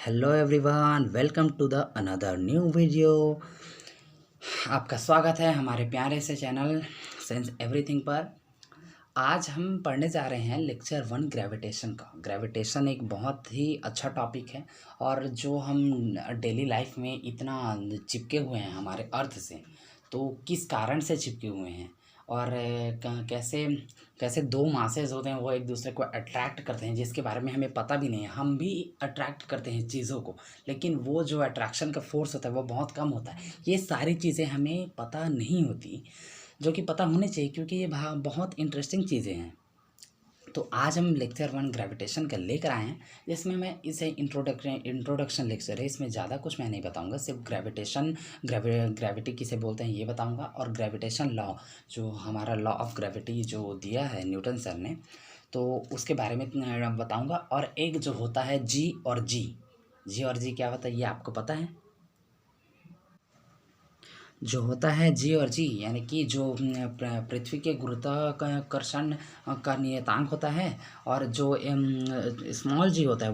Hello everyone, welcome to the another new video. आपका स्वागत है हमारे प्यारे से चैनल सेंस एवरीथिंग पर। आज हम पढ़ने जा रहे हैं लेक्चर 1 ग्रेविटेशन का। ग्रेविटेशन एक बहुत ही अच्छा टॉपिक है और जो हम डेली लाइफ में इतना चिपके हुए हैं हमारे अर्थ से, तो किस कारण से चिपके हुए हैं और कैसे कैसे दो मासेस होते हैं वो एक दूसरे को अट्रैक्ट करते हैं, जिसके बारे में हमें पता भी नहीं है। हम भी अट्रैक्ट करते हैं चीज़ों को, लेकिन वो जो अट्रैक्शन का फोर्स होता है वो बहुत कम होता है। ये सारी चीज़ें हमें पता नहीं होती, जो कि पता होनी चाहिए, क्योंकि ये बहुत इंटरेस्टिंग चीज़ें हैं। तो आज हम लेक्चर 1 ग्रेविटेशन का लेकर आए हैं, जिसमें मैं इसे इंट्रोडक्शन लेक्चर है, इसमें ज़्यादा कुछ मैं नहीं बताऊंगा। सिर्फ ग्रेविटी किसे बोलते हैं ये बताऊंगा, और ग्रेविटेशन लॉ, जो हमारा लॉ ऑफ ग्रेविटी जो दिया है न्यूटन सर ने, तो उसके बारे में बताऊंगा। और एक जो होता है जी और जी क्या होता है ये आपको पता है? जो होता है जी और जी यानी कि जो पृथ्वी के गुरुत्वाकर्षण का नियतांक होता है, और जो स्मॉल जी होता है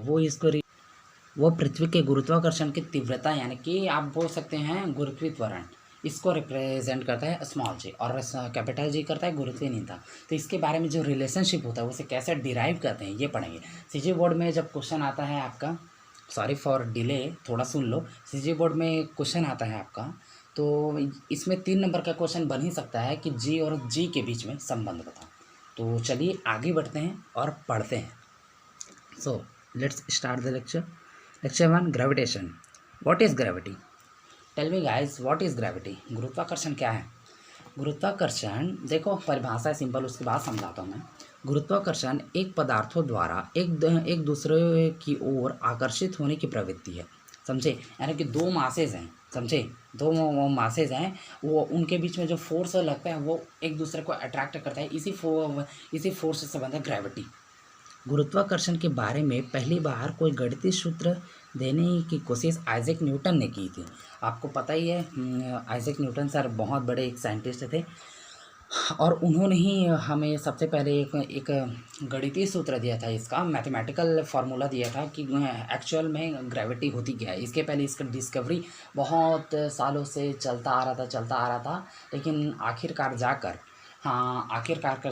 वो पृथ्वी के गुरुत्वाकर्षण की तीव्रता, यानी कि आप बोल सकते हैं गुरुत्वीय त्वरण, इसको रिप्रेजेंट करता है स्मॉल जी, और कैपिटल जी करता है गुरुत्वीय नियतांक। तो इसके बारे में जो रिलेशनशिप होता है उसे कैसे डिराइव करते हैं ये पढ़ेंगे। सीजी बोर्ड में जब क्वेश्चन आता है आपका, सॉरी फॉर डिले, थोड़ा सुन लो। सीजी बोर्ड में क्वेश्चन आता है आपका, तो इसमें 3 नंबर का क्वेश्चन बन ही सकता है कि जी और जी के बीच में संबंध बताओ। तो चलिए आगे बढ़ते हैं और पढ़ते हैं। So let's start the lecture 1 gravitation. What is gravity? Tell me guys, what is gravity? गुरुत्वाकर्षण क्या है? गुरुत्वाकर्षण, देखो परिभाषा है सिंपल, उसके बाद समझाता हूँ मैं। गुरुत्वाकर्षण एक पदार्थों द्वारा एक दूसरे की ओर आकर्षित होने की प्रवृत्ति है, समझे? यानी कि दो मासेज हैं, समझे? दो मासेज हैं, वो उनके बीच में जो फोर्स लगता है वो एक दूसरे को अट्रैक्ट करता है, इसी फोर्स से संबंध है ग्रेविटी। गुरुत्वाकर्षण के बारे में पहली बार कोई गणितीय सूत्र देने की कोशिश आइजैक न्यूटन ने की थी। आपको पता ही है, आइजैक न्यूटन सर बहुत बड़े एक साइंटिस्ट थे, और उन्होंने ही हमें सबसे पहले एक गणितीय सूत्र दिया था, इसका मैथमेटिकल फार्मूला दिया था कि एक्चुअल में ग्रेविटी होती क्या है। इसके पहले इसका डिस्कवरी बहुत सालों से चलता आ रहा था, लेकिन आखिरकार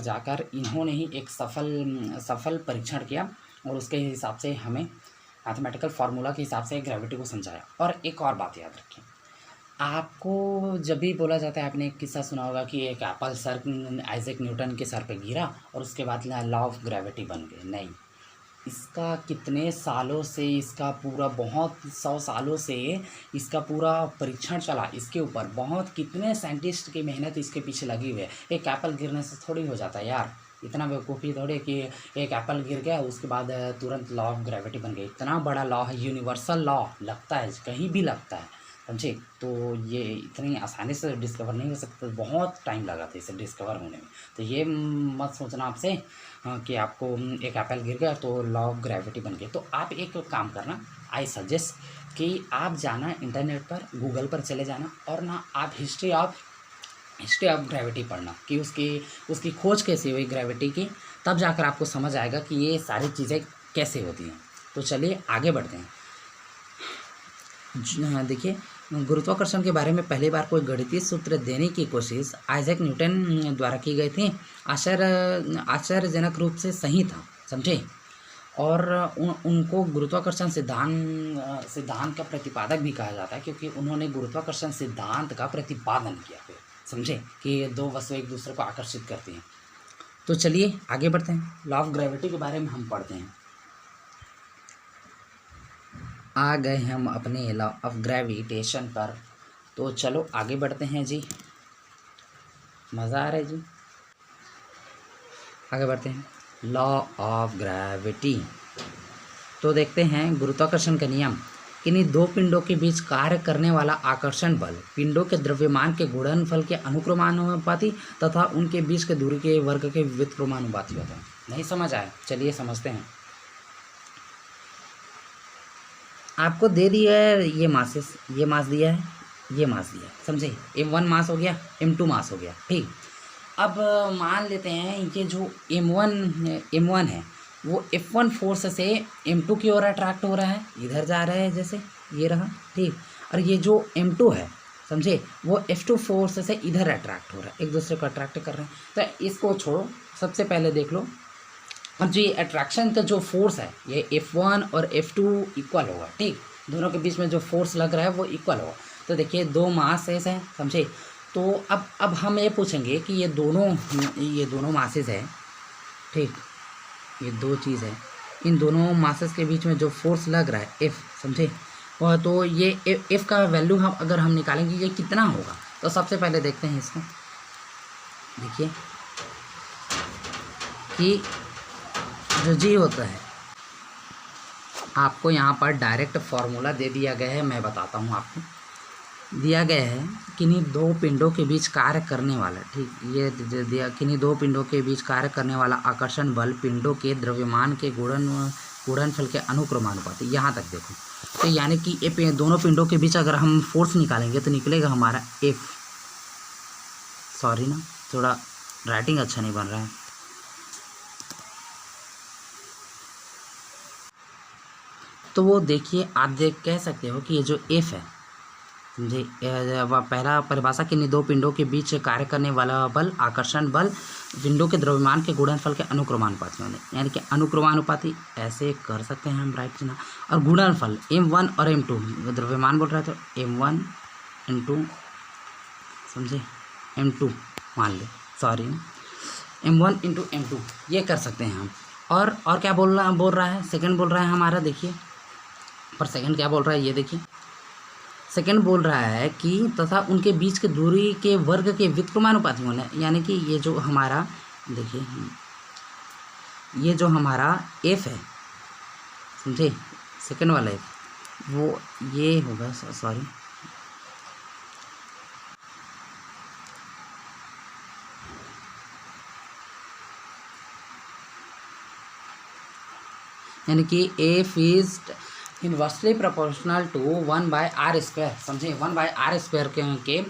जाकर इन्होंने ही एक सफल परीक्षण किया, और उसके हिसाब से हमें मैथमेटिकल फार्मूला के हिसाब से ग्रेविटी को समझाया। और एक और बात याद रखें, आपको जब भी बोला जाता है, आपने एक किस्सा सुना होगा कि एक एप्पल आइजैक न्यूटन के सर पे गिरा और उसके बाद लॉ ऑफ ग्रेविटी बन गए। नहीं, इसका कितने सालों से, इसका पूरा 100 सालों से इसका पूरा परीक्षण चला, इसके ऊपर बहुत कितने साइंटिस्ट की मेहनत इसके पीछे लगी हुई है। एक एप्पल गिरने से थोड़ी हो जाता है यार, इतना बेवकूफ़ी थोड़ी कि एक एप्पल गिर गया उसके बाद तुरंत लॉ ऑफ ग्रेविटी बन गई। इतना बड़ा लॉ है, यूनिवर्सल लॉ लगता है, कहीं भी लगता है, समझे? तो ये इतनी आसानी से डिस्कवर नहीं हो सकता, बहुत टाइम लगा था इसे डिस्कवर होने में। तो ये मत सोचना आपसे कि आपको एक एप्पल गिर गया तो लॉ ऑफ ग्रेविटी बन गई। तो आप एक काम करना, आई सजेस्ट कि आप जाना इंटरनेट पर, गूगल पर चले जाना, और ना आप हिस्ट्री ऑफ ग्रेविटी पढ़ना कि उसकी खोज कैसे हुई ग्रेविटी की, तब जाकर आपको समझ आएगा कि ये सारी चीज़ें कैसे होती हैं। तो चलिए आगे बढ़ते हैं। हाँ, देखिए, गुरुत्वाकर्षण के बारे में पहली बार कोई गणितीय सूत्र देने की कोशिश आइजैक न्यूटन द्वारा की गई थी। आश्चर्यजनक रूप से सही था, समझे? और उनको गुरुत्वाकर्षण सिद्धांत का प्रतिपादक भी कहा जाता है, क्योंकि उन्होंने गुरुत्वाकर्षण सिद्धांत का प्रतिपादन किया है, समझे? कि दो वस्तुएं एक दूसरे को आकर्षित करती हैं। तो चलिए आगे बढ़ते हैं, लॉ ऑफ ग्रेविटी के बारे में हम पढ़ते हैं। आ गए हम अपने लॉ ऑफ ग्रेविटेशन पर, तो चलो आगे बढ़ते हैं जी। मज़ा आ रहा है जी, आगे बढ़ते हैं। लॉ ऑफ ग्रेविटी, तो देखते हैं गुरुत्वाकर्षण का नियम। किन्हीं दो पिंडों के बीच कार्य करने वाला आकर्षण बल पिंडों के द्रव्यमान के गुणनफल के अनुक्रमानुपाती तथा उनके बीच के दूरी के वर्ग के व्युत्क्रमानुपाती होता है। नहीं समझ आया? चलिए समझते हैं। आपको दे दिया है ये मास दिया है, ये मास दिया है, समझे? M1 मास हो गया, M2 मास हो गया, ठीक। अब मान लेते हैं ये जो M1 है, वो F1 फोर्स से M2 की ओर अट्रैक्ट हो रहा है, इधर जा रहा है जैसे ये रहा, ठीक। और ये जो M2 है, समझे, वो F2 फोर्स से इधर अट्रैक्ट हो रहा है, एक दूसरे को अट्रैक्ट कर रहे हैं। तो इसको छोड़ो, सबसे पहले देख लो, और जो ये अट्रैक्शन का जो फोर्स है, ये F1 और F2 इक्वल होगा, ठीक। दोनों के बीच में जो फोर्स लग रहा है वो इक्वल होगा। तो देखिए दो मासेस हैं, समझे। तो अब हम ये पूछेंगे कि ये दोनों मासेस है, ठीक, ये दो चीज़ है, इन दोनों मासेस के बीच में जो फोर्स लग रहा है F, समझे, वह तो ये F का वैल्यू अगर हम निकालेंगे ये कितना होगा। तो सबसे पहले देखते हैं इसको, देखिए कि जो जी होता है, आपको यहाँ पर डायरेक्ट फार्मूला दे दिया गया है, मैं बताता हूँ आपको। दिया गया है किन्हीं दो पिंडों के बीच कार्य करने वाला, ठीक, ये दिया किन्हीं दो पिंडों के बीच कार्य करने वाला आकर्षण बल पिंडों के द्रव्यमान के गुणनफल के अनुक्रमानुपाती, यहाँ तक देखो। तो यानी कि ये दोनों पिंडों के बीच अगर हम फोर्स निकालेंगे तो निकलेगा हमारा F, सॉरी ना, थोड़ा राइटिंग अच्छा नहीं बन रहा है। तो वो देखिए, आप कह सकते हो कि ये जो F है, समझे, पहला परिभाषा किन्हीं दो पिंडों के बीच कार्य करने वाला बल आकर्षण बल पिंडों के द्रव्यमान के गुणनफल के अनुक्रमानुपाती होने, यानी कि अनुक्रमानुपाती ऐसे कर सकते हैं हम, राइट ना। और गुणनफल M1 और M2, द्रव्यमान बोल रहा है तो M1 M2, समझे, M2 मान ले, सॉरी ना, M1 इंटू M2 ये कर सकते हैं हम। और क्या बोल रहा है, सेकंड बोल रहा है हमारा, देखिए, पर सेकंड क्या बोल रहा है ये देखिए। सेकंड बोल रहा है कि तथा उनके बीच के दूरी के वर्ग के व्युत्क्रमानुपाती होने, यानी कि ये जो हमारा, देखिए, ये जो हमारा F है, समझे, सेकंड वाला F, वो ये होगा, सॉरी, यानी कि F is inversely proportional to 1/r², समझे, 1/r² के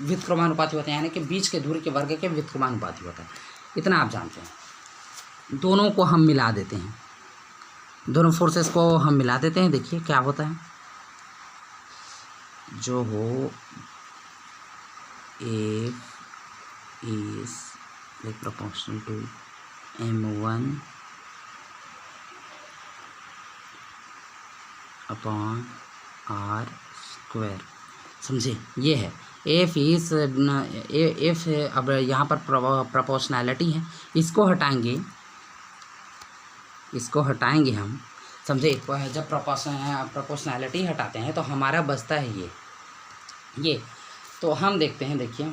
व्युत्क्रमानुपाती होते हैं, यानी कि बीच के दूरी के वर्ग के व्युत्क्रमानुपाती होता है। इतना आप जानते हैं। दोनों को हम मिला देते हैं, दोनों फोर्सेस को हम मिला देते हैं, देखिए क्या होता है। जो हो F is proportional to M1 upon r², समझे, ये है F इस F। अब यहाँ पर प्रोपोर्शनैलिटी है, इसको हटाएंगे हम, समझे। जब प्रोपोर्शनैलिटी हटाते हैं तो हमारा बचता है ये। तो हम देखते हैं, देखिए,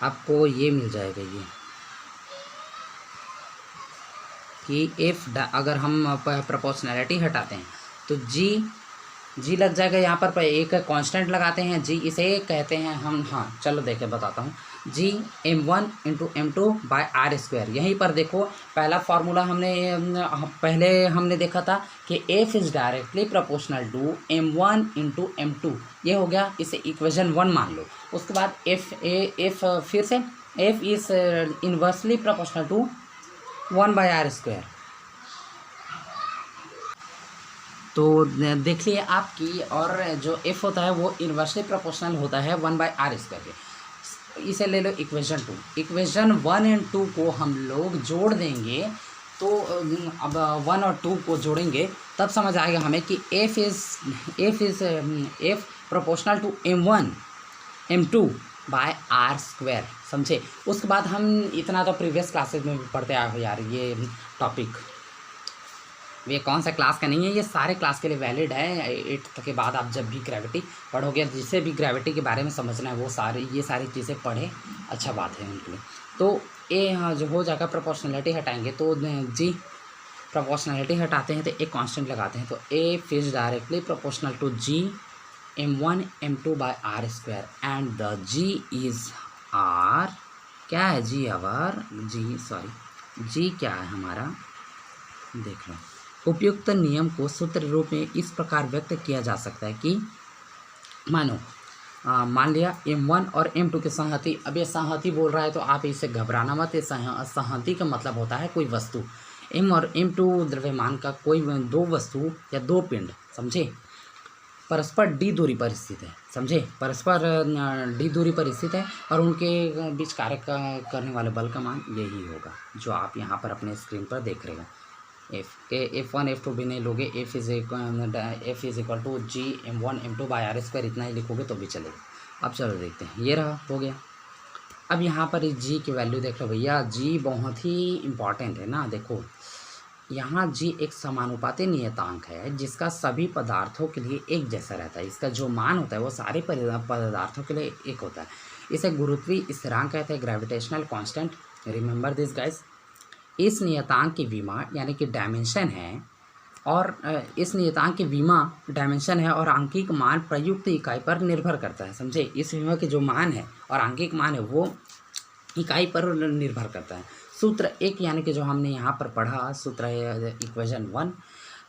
आपको ये मिल जाएगा ये कि F अगर हम प्रोपोर्शनैलिटी हटाते हैं तो जी लग जाएगा, यहाँ पर एक कांस्टेंट लगाते हैं जी, इसे कहते हैं हम, हाँ चलो देखे बताता हूँ, जी M1 इंटू M2/r²। यहीं पर देखो, पहला फार्मूला पहले हमने देखा था कि F is directly proportional to M1 into M2, ये हो गया, इसे इक्वेशन 1 मान लो। उसके बाद F फिर से F is inversely proportional to 1/r²। तो देख लिए आपकी, और जो F होता है वो इन्वर्सली प्रोपोर्शनल होता है 1/r² के। इसे ले लो इक्वेशन 2। इक्वेशन 1 और 2 को हम लोग जोड़ देंगे, तो अब 1 और 2 को जोड़ेंगे तब समझ आएगा हमें कि F proportional to M1 M2/r², समझे। उसके बाद हम इतना तो प्रीवियस क्लासेस में भी पढ़ते आए हो यार, ये टॉपिक, ये कौन सा क्लास का नहीं है, ये सारे क्लास के लिए वैलिड है। 8th के बाद आप जब भी ग्रेविटी पढ़ोगे, जिसे भी ग्रेविटी के बारे में समझना है वो ये सारी चीज़ें पढ़े, अच्छा बात है उनके लिए। तो ये हाँ जो हो जाएगा, प्रोपोर्शनलिटी हटाएंगे तो जी, प्रोपोर्शनलिटी हटाते हैं तो एक कांस्टेंट लगाते हैं, तो F is directly proportional to G M1 M2/r² and the G is R, क्या है जी, जी क्या है हमारा, देख लो। उपयुक्त नियम को सूत्र रूप में इस प्रकार व्यक्त किया जा सकता है कि मानो मान लिया M1 और M2 के संहति। अब ये संहति बोल रहा है तो आप इसे घबराना मत। ये संहति का मतलब होता है कोई वस्तु। M और M2 द्रव्यमान का कोई दो वस्तु या दो पिंड, समझे, परस्पर d दूरी पर स्थित है, समझे, परस्पर d दूरी पर स्थित है और उनके बीच कार्य करने वाले बल का मान यही होगा जो आप यहाँ पर अपने स्क्रीन पर देख रहे हो। F1 F2 भी नहीं लोगे, F is equal to G_M1 M2/r², इतना ही लिखोगे तो भी चलेगा। अब चलो देखते हैं, ये रहा, हो गया। अब यहाँ पर इस G की वैल्यू देख लो भैया, G बहुत ही इम्पॉर्टेंट है ना। देखो यहाँ G एक समानुपाती नियतांक है जिसका सभी पदार्थों के लिए एक जैसा रहता है। इसका जो मान होता है वो सारे पदार्थों के लिए एक होता है। इसे गुरुत्वीय स्थिरांक कहते हैं, gravitational constant. Remember this guys. इस नियतांक की विमा यानी कि डायमेंशन है, और इस नियतांक की विमा डायमेंशन है और आंकिक मान प्रयुक्त इकाई पर निर्भर करता है, समझे। इस विमा के जो मान है और आंकिक मान है वो इकाई पर निर्भर करता है। सूत्र 1 यानी कि जो हमने यहाँ पर पढ़ा, सूत्र है इक्वेशन 1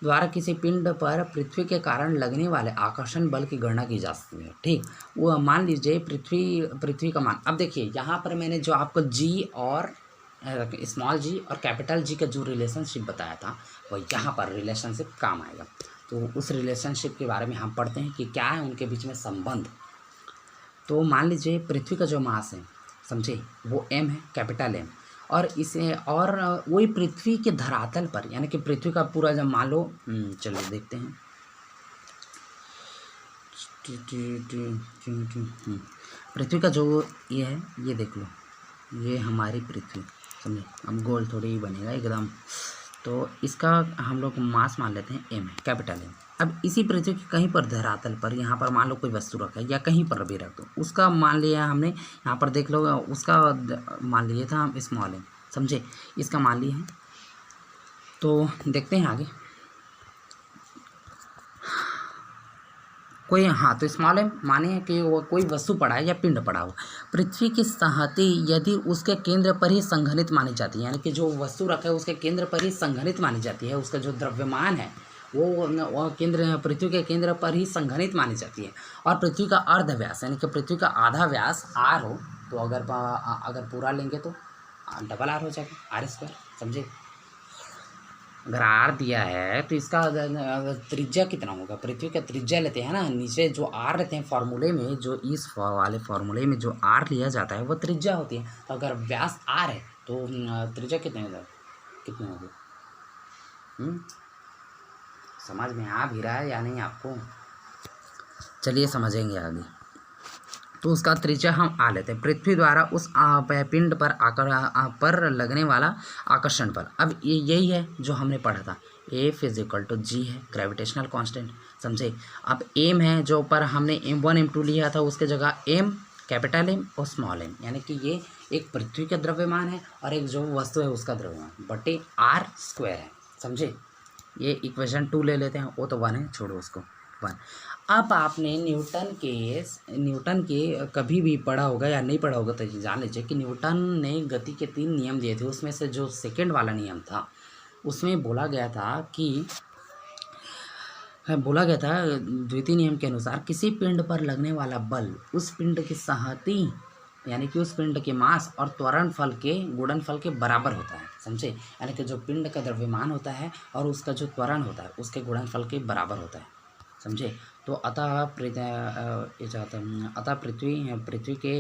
द्वारा किसी पिंड पर पृथ्वी के कारण लगने वाले आकर्षण बल की गणना की जा सकती है। ठीक, वो मान लीजिए पृथ्वी का मान। अब देखिए यहाँ पर मैंने जो आपको G और स्मॉल g और कैपिटल G का जो रिलेशनशिप बताया था वह यहाँ पर रिलेशनशिप काम आएगा। तो उस रिलेशनशिप के बारे में हम पढ़ते हैं कि क्या है उनके बीच में संबंध। तो मान लीजिए पृथ्वी का जो मास है, समझे, वो m है, कैपिटल M, और इसे और वही पृथ्वी के धरातल पर यानी कि पृथ्वी का पूरा जब मान लो, चलो देखते हैं, पृथ्वी का जो ये है, ये देख लो, ये हमारी पृथ्वी, समझे। अब गोल थोड़ी ही बनेगा एकदम। तो इसका हम लोग मास मान लेते हैं M है, कैपिटल M। अब इसी पृथ्वी के कहीं पर धरातल पर यहाँ पर मान लो कोई वस्तु रखा है या कहीं पर भी रख दो, उसका मान लिया हमने, यहाँ पर देख लो, उसका मान लिया था हम स्मॉल M, समझे, इसका मान लिया है। तो देखते हैं आगे कोई, हाँ, तो स्मॉल M माने कि वो कोई वस्तु पड़ा है या पिंड पड़ा हो, पृथ्वी की संहति यदि उसके केंद्र पर ही संघनित मानी जाती है, यानी कि जो वस्तु रखा है उसके केंद्र पर ही संघनित मानी जाती है, उसका जो द्रव्यमान है वो केंद्र, पृथ्वी के केंद्र पर ही संघनित मानी जाती है, और पृथ्वी का अर्धव्यास यानी कि पृथ्वी का आधा व्यास r हो, तो अगर पूरा लेंगे तो डबल r हो जाएगा, r², समझे। अगर r दिया है तो इसका त्रिज्या कितना होगा, पृथ्वी का त्रिज्या लेते हैं ना, नीचे जो r रहते हैं फॉर्मूले में, जो इस वाले फॉर्मूले में जो r लिया जाता है वो त्रिज्या होती है। तो अगर व्यास r है तो त्रिज्या कितने होगी, समझ में आ भी रहा है या नहीं आपको? चलिए समझेंगे आगे। तो उसका त्रिज्या हम आ लेते हैं, पृथ्वी द्वारा उस पिंड पर लगने वाला आकर्षण बल। अब ये यही है जो हमने पढ़ा था, F is equal to G है, ग्रेविटेशनल कांस्टेंट, समझे। अब M है जो पर हमने M1 M2 लिया था, उसके जगह M, कैपिटल M और स्मॉल m, यानी कि ये एक पृथ्वी का द्रव्यमान है और एक जो वस्तु है उसका द्रव्यमान बटे r² है, समझे। ये इक्वेशन 2 ले लेते हैं, वो तो 1 है, छोड़ो उसको, 1। अब आपने न्यूटन के कभी भी पढ़ा होगा या नहीं पढ़ा होगा तो जान लीजिए कि न्यूटन ने गति के 3 नियम दिए थे, उसमें से जो सेकंड वाला नियम था उसमें बोला गया था द्वितीय नियम के अनुसार किसी पिंड पर लगने वाला बल उस पिंड की संहति यानी कि उस पिंड के मास और त्वरण फल के गुणनफल के बराबर होता है, समझे। यानी कि जो पिंड का द्रव्यमान होता है और उसका जो त्वरण होता है उसके गुणनफल के बराबर होता है, समझे। तो अतः पृथ्वी के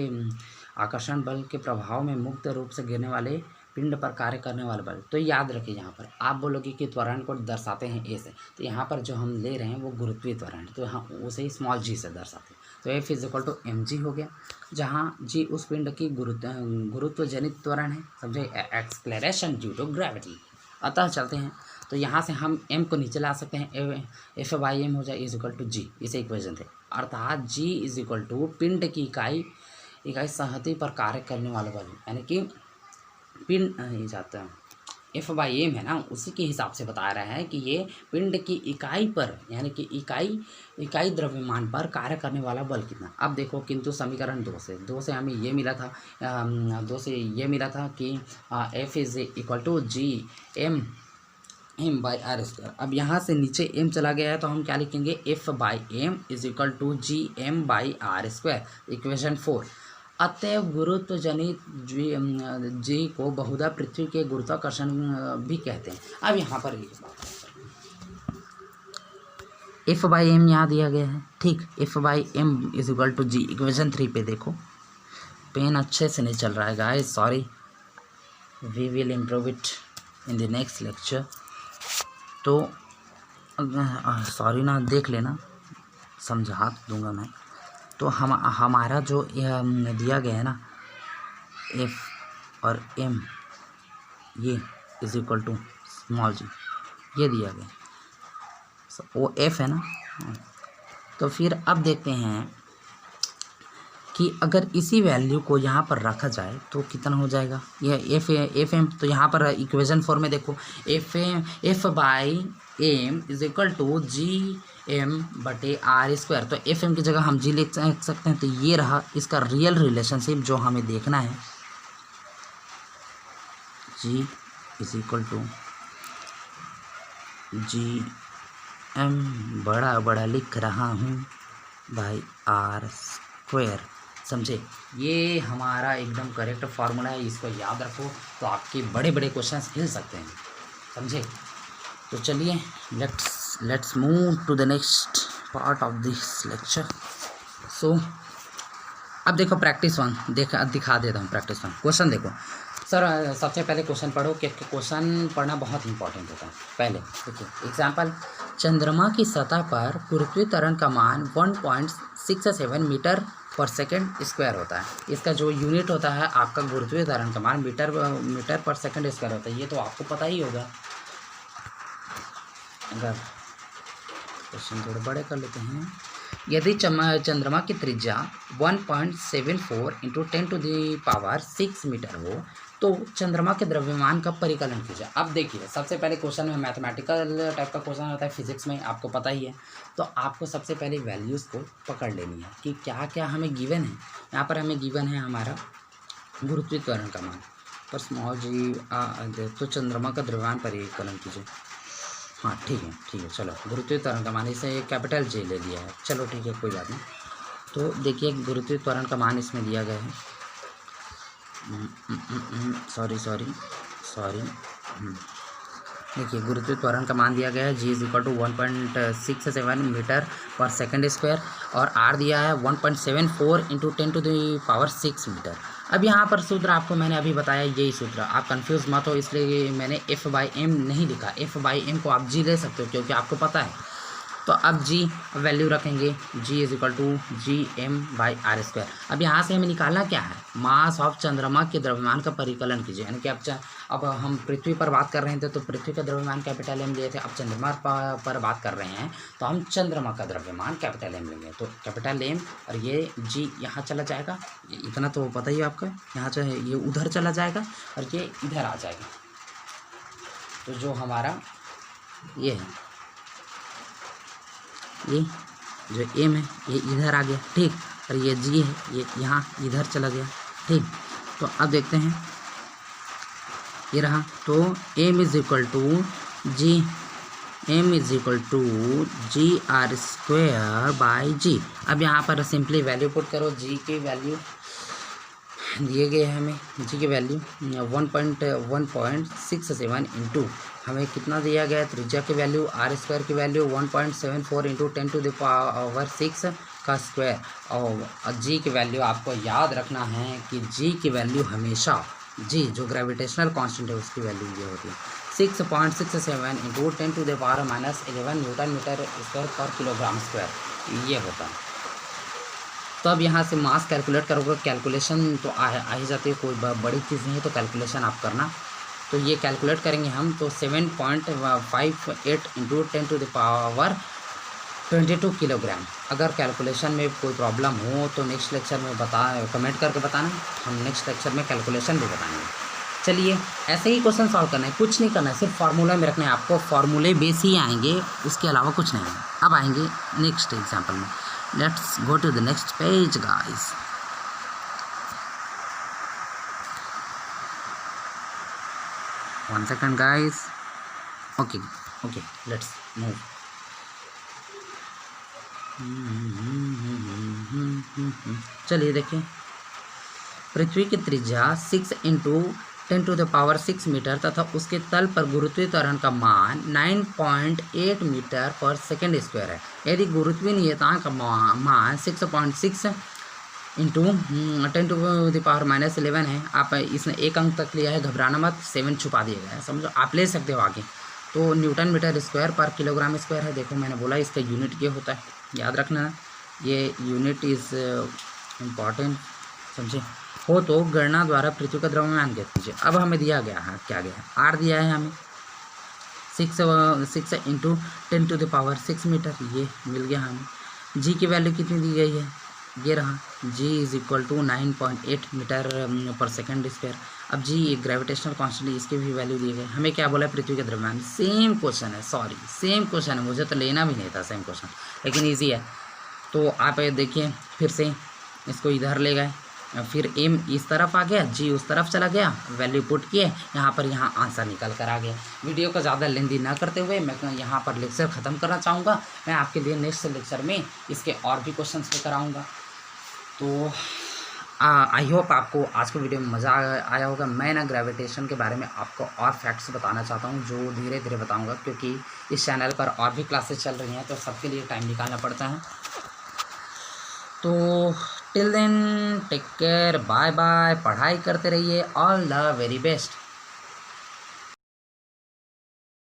आकर्षण बल के प्रभाव में मुक्त रूप से गिरने वाले पिंड पर कार्य करने वाले बल। तो याद रखिए, यहाँ पर आप बोलोगे कि त्वरण को दर्शाते हैं ए से, तो यहाँ पर जो हम ले रहे हैं वो गुरुत्वीय त्वरण है, तो यहाँ उसे स्मॉल g से दर्शाते हैं। तो F is equal to mg हो गया, जहाँ g उस पिंड की गुरुत्व जनित त्वरण है, समझे, एक्सलेरेशन ड्यू टू ग्रेविटी। अतः चलते हैं, तो यहाँ से हम m को नीचे ला सकते हैं, F/m हो जाए इज इक्वल टू g, इसे इक्वेशन थे। अर्थात g इज इक्वल टू पिंड की इकाई संहति पर कार्य करने वाला बल, यानी कि पिंड ये जाता है F/m है ना, उसी के हिसाब से बता रहा है कि ये पिंड की इकाई पर यानी कि इकाई द्रव्यमान पर कार्य करने वाला बल कितना। अब देखो, किंतु समीकरण 2 से हमें ये मिला था, 2 से ये मिला था कि F is equal to G M M by R square. अब यहाँ से नीचे एम चला गया है तो हम क्या लिखेंगे, F by M is equal to G M by R square, equation 4। अतएव गुरुत्व जनित जी को बहुधा पृथ्वी के गुरुत्वाकर्षण भी कहते हैं। अब यहाँ पर एफ बाई एम यहाँ दिया गया है, ठीक। F by M is equal to G, equation 3 पे देखो, पेन अच्छे से नहीं चल रहा है guys, sorry, we will improve it in the next lecture. तो सॉरी ना, देख लेना, समझा दूंगा मैं। तो हमारा जो दिया गया है ना, एफ और एम, ये इज इक्वल टू स्मॉल जी, ये दिया गया, वो एफ है ना। तो फिर अब देखते हैं कि अगर इसी वैल्यू को यहाँ पर रखा जाए तो कितना हो जाएगा, यह एफ एम। तो यहाँ पर इक्वेशन 4 में देखो, F by M is equal to G M बटे आर स्क्वायर। तो एफ एम की जगह हम जी लिख सकते हैं। तो ये रहा इसका रियल रिलेशनशिप जो हमें देखना है, G is equal to G M बड़ा लिख रहा हूँ बाई आर स्क्वायर, समझे। ये हमारा एकदम करेक्ट फार्मूला है, इसको याद रखो तो आपके बड़े बड़े क्वेश्चंस हिल सकते हैं, समझे। तो चलिए let's move to the next part of this lecture. So अब देखो प्रैक्टिस 1, दिखा देता हूँ प्रैक्टिस 1। क्वेश्चन देखो सर, सबसे पहले क्वेश्चन पढ़ो, क्योंकि क्वेश्चन पढ़ना बहुत इंपॉर्टेंट होता है। पहले देखिए एग्जाम्पल, चंद्रमा की सतह पर पृथ्वी त्वरण का मान 1.67 मीटर पर सेकंड स्क्वायर होता है। इसका जो यूनिट होता है आपका गुरुत्वीय त्वरण का मान मीटर पर सेकंड स्क्वायर होता है। ये तो आपको पता ही होगा। अगर क्वेश्चन थोड़े बड़े कर लेते हैं, यदि चंद्रमा की त्रिज्या 1.74 इंटू 10⁶ मीटर हो तो चंद्रमा के द्रव्यमान का परिकलन कीजिए। अब देखिए सबसे पहले क्वेश्चन में मैथमेटिकल टाइप का क्वेश्चन होता है, फिजिक्स में आपको पता ही है। तो आपको सबसे पहले वैल्यूज़ को पकड़ लेनी है कि क्या क्या हमें गिवन है। यहाँ पर हमें गिवन है हमारा गुरुत्वीय त्वरण का मान, पर स्मॉल जी तो चंद्रमा का द्रव्यमान परिकलन कीजिए। हाँ ठीक है चलो, गुरुत्वीय त्वरण का मान इसे कैपिटल जे ले लिया है, चलो ठीक है कोई बात नहीं। तो देखिए गुरुत्वीय त्वरण का मान इसमें दिया गया है, सॉरी देखिए गुरुत्वीय त्वरण का मान दिया गया है, G is equal to 1.67 metre पर सेकंड स्क्वायर, और आर दिया है 1.74 इंटू 10⁶ मीटर। अब यहाँ पर सूत्र आपको मैंने अभी बताया, यही सूत्र, आप कंफ्यूज मत हो, इसलिए मैंने एफ बाई एम नहीं लिखा। एफ बाई एम को आप जी ले सकते हो क्योंकि आपको पता है। तो अब जी वैल्यू रखेंगे, G is equal to G M by R square. अब यहाँ से हमें निकालना क्या है, मास ऑफ चंद्रमा के द्रव्यमान का परिकलन कीजिए। यानी कि अब हम पृथ्वी पर बात कर रहे थे तो पृथ्वी का द्रव्यमान कैपिटल एम लिए थे, अब चंद्रमा पर बात कर रहे हैं तो हम चंद्रमा का द्रव्यमान कैपिटल एम लेंगे। तो कैपिटल एम और ये जी यहाँ चला जाएगा, इतना तो पता ही आपका, यहाँ चाहे ये उधर चला जाएगा और ये इधर आ जाएगा। तो जो हमारा ये है, ये जो एम है ये इधर आ गया, ठीक, और ये जी है ये यहाँ इधर चला गया, ठीक। तो अब देखते हैं, ये रहा, तो M is equal to G R square by G. अब यहाँ पर सिंपली वैल्यू पुट करो, जी की वैल्यू दिए गए हैं हमें, जी की वैल्यू 1.67 इंटू हमें कितना दिया गया है, त्रिज्या की वैल्यू, आर स्क्वायर की वैल्यू 1.74 इंटू 10⁶ का स्क्वायर, और जी की वैल्यू आपको याद रखना है कि जी की वैल्यू हमेशा, जी जो ग्रेविटेशनल कांस्टेंट है उसकी वैल्यू ये होती है 6.67 इंटू 10⁻⁻11 न्यूटन मीटर स्क्वायर पर किलोग्राम स्क्वायर, ये होता है। तो अब यहाँ से मास कैलकुलेट करोगे, कैलकुलेशन तो आ ही जाती है, कोई बड़ी चीज़ नहीं है, तो कैलकुलेशन आप करना। तो ये कैलकुलेट करेंगे हम, तो 7.58 इंटू 10⁻22 किलोग्राम। अगर कैलकुलेशन में कोई प्रॉब्लम हो तो नेक्स्ट लेक्चर में कमेंट करके बताना, हम नेक्स्ट लेक्चर में कैलकुलेशन भी बताएंगे। चलिए ऐसे ही क्वेश्चन सॉल्व करना है, कुछ नहीं करना है, सिर्फ फार्मूला में रखना है आपको, फार्मूले बेस ही आएंगे, उसके अलावा कुछ नहीं है। अब आएंगे नेक्स्ट एग्जाम्पल में, let's go to the next page guys. One second guys, okay okay, let's move. चलिए देखिए, पृथ्वी की त्रिज्या 6 × 10⁻⁶ मीटर तथा उसके तल पर गुरुत्वीय त्वरण का मान 9.8 मीटर पर सेकेंड स्क्वायर है। यदि गुरुत्वीय नियतांक का मान 6.6 इंटू 10⁻⁻11 है। आप इसने एक अंक तक लिया है, घबराना मत, 7 छुपा दिया गया है, समझो, आप ले सकते हो आगे। तो न्यूटन मीटर स्क्वायर पर किलोग्राम स्क्वायर है। देखो मैंने बोला इसका यूनिट ये होता है, याद रखना, ये यूनिट इज़ इम्पॉर्टेंट, समझे। हो तो गणना द्वारा पृथ्वी का द्रव्यमान ज्ञात कीजिए। अब हमें दिया गया है, क्या गया है, आर दिया है हमें 6 × 10⁻⁶ मीटर, ये मिल गया हमें। जी की वैल्यू कितनी दी गई है, ये रहा, जी इज़ इक्वल टू 9.8 मीटर पर सेकेंड स्क्वायर। अब जी एक ग्रेविटेशनल कांस्टेंट, इसकी भी वैल्यू दी गई। हमें क्या बोला है, पृथ्वी का द्रव्यमान। सेम क्वेश्चन है, सॉरी सेम क्वेश्चन है, मुझे तो लेना भी नहीं था सेम क्वेश्चन, लेकिन ईजी है। तो आप देखिए फिर से इसको इधर ले गए, फिर एम इस तरफ आ गया, जी उस तरफ चला गया, वैल्यू पुट किए, यहाँ पर आंसर निकल कर आ गया। वीडियो को ज़्यादा लेंदी ना करते हुए मैं यहाँ पर लेक्चर ख़त्म करना चाहूँगा। मैं आपके लिए नेक्स्ट लेक्चर में इसके और भी क्वेश्चन लेकर आऊँगा। तो आई होप आपको आज के वीडियो में मज़ा आया होगा। मैं ना ग्रेविटेशन के बारे में आपको और फैक्ट्स बताना चाहता हूँ, जो धीरे धीरे बताऊँगा, क्योंकि इस चैनल पर और भी क्लासेस चल रही हैं, तो सबके लिए टाइम निकालना पड़ता है। तो till then take care, bye bye, पढ़ाई करते रहिए, ऑल द वेरी बेस्ट।